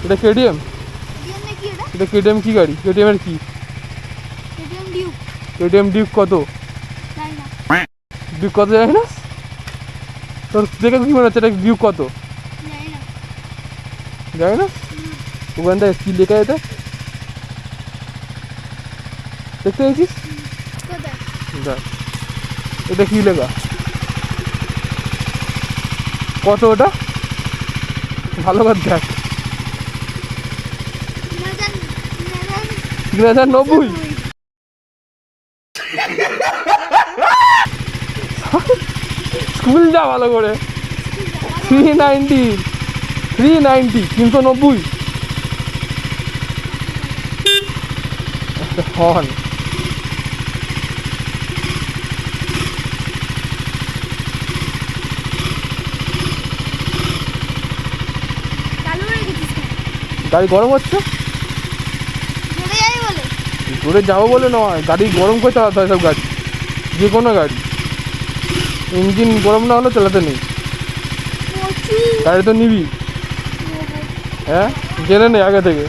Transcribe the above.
এটা কেটিএম? এটা কেটিএম কি গাড়ি? কেটিএম এর কি? কেটিএম ডিউক কত? ডিউক কত জানি না? তোর দেখে কি মনে হচ্ছে এটা ডিউক কত? জানি না। ওখানটায় কি লেখা এটা দেখতে পেয়েছিস? দেখ এটা কি লেখা? কত ওটা? ভালো করে দেখ। 3090। স্কুল যা ভালো করে। 390 390 হন। গাড়ি গরম হচ্ছে। জোরে যাবো বলে নয়, গাড়ি গরম করে চালাতে হয় সব গাড়ি, যে কোনো গাড়ি। ইঞ্জিন গরম না হলে চালাতে নেই। গাড়ি তো নিবি, হ্যাঁ জেনে নে আগে থেকে।